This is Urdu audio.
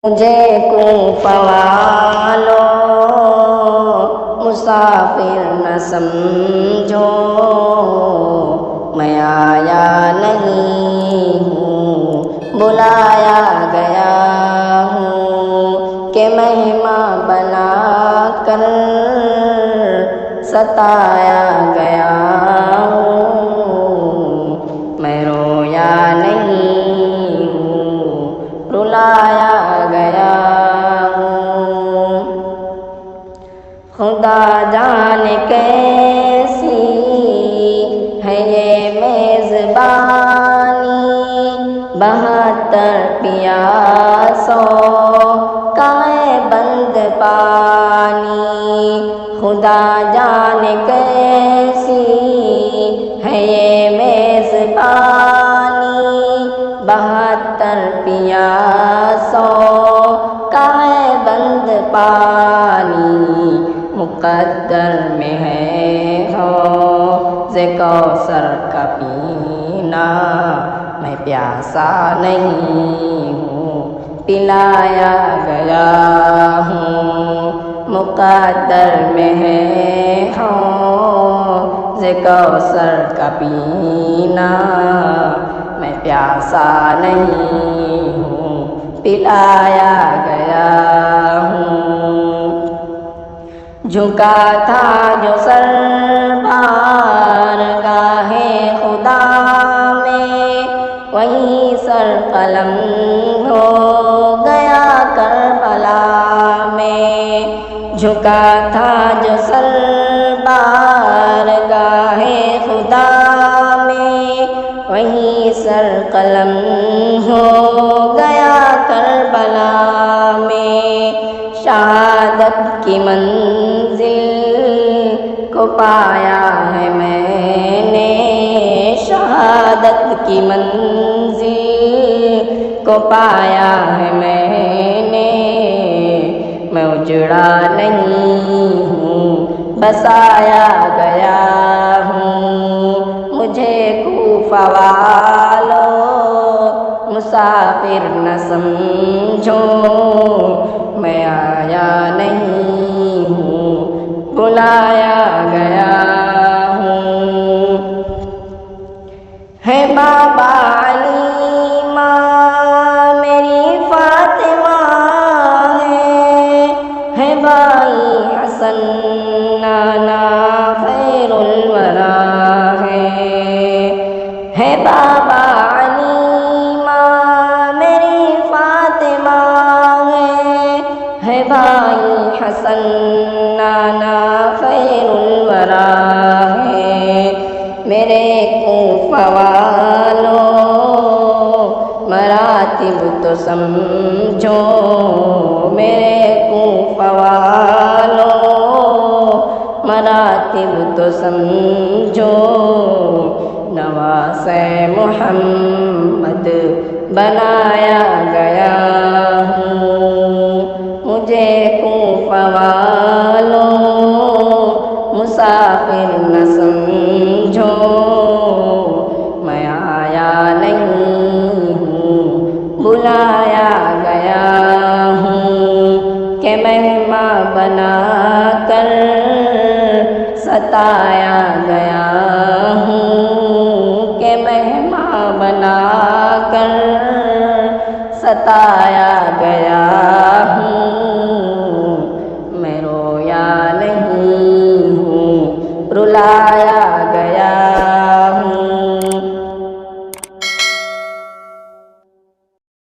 مجھے کوفہ والو مسافر نہ سمجھو، میں آیا نہیں ہوں بلایا گیا ہوں، کہ مہمان بنا کر ستایا گیا ہوں، میں رویا نہیں ہوں رلایا گیا ہوں۔ خدا جانے کیسی ہے یہ میزبانی، 72 پیاسوں کا ہے بند پانی۔ خدا جانے کیسی ہے یہ میزبانی، 72 پیاسوں کا ہے بند پانی۔ مقدر میں ہے حوض کوثر کا پینا، میں پیاسا نہیں ہوں پلایا گیا ہوں۔ مقدر میں ہے حوض کوثر کا پینا، میں پیاسا نہیں ہوں پلایا گیا ہوں۔ جھکا تھا جو سر بارگاہ خدا میں، وہیں سر قلم ہو گیا کربلا میں۔ جھکا تھا جو سر بارگاہ خدا میں، وہیں سر قلم ہو گیا کربلا میں۔ شہادت کی منزل کو پایا ہے میں نے، شہادت کی منزل کو پایا ہے میں نے۔ میں اجڑا نہیں ہوں بسایا گیا ہوں، مجھے کوفہ والو مسافر نہ سمجھو، میں آیا نہیں ہوں بلایا گیا ہوں۔ ہے بابا علی ماں میری فاطمہ ہے بھائی حسن نانا خیر الورا ہے بابا علی ماں میری فاطمہ ہے بھائی حسن نانا خیر الورا ہے۔ میرے کوفہ والو مراتب تو سمجھو، میرے کوفہ والو مراتب تو سمجھو، نواسے محمد بنایا گیا ہوں۔ مجھے کوفہ والو مسافر نہ سمجھو، میں آیا نہیں ہوں بلایا گیا ہوں، کہ مہمان بنا کر ستایا گیا ہوں، کہ مہمان بنا کر ستایا گیا ہوں۔ میں رویا نہیں ہوں رلایا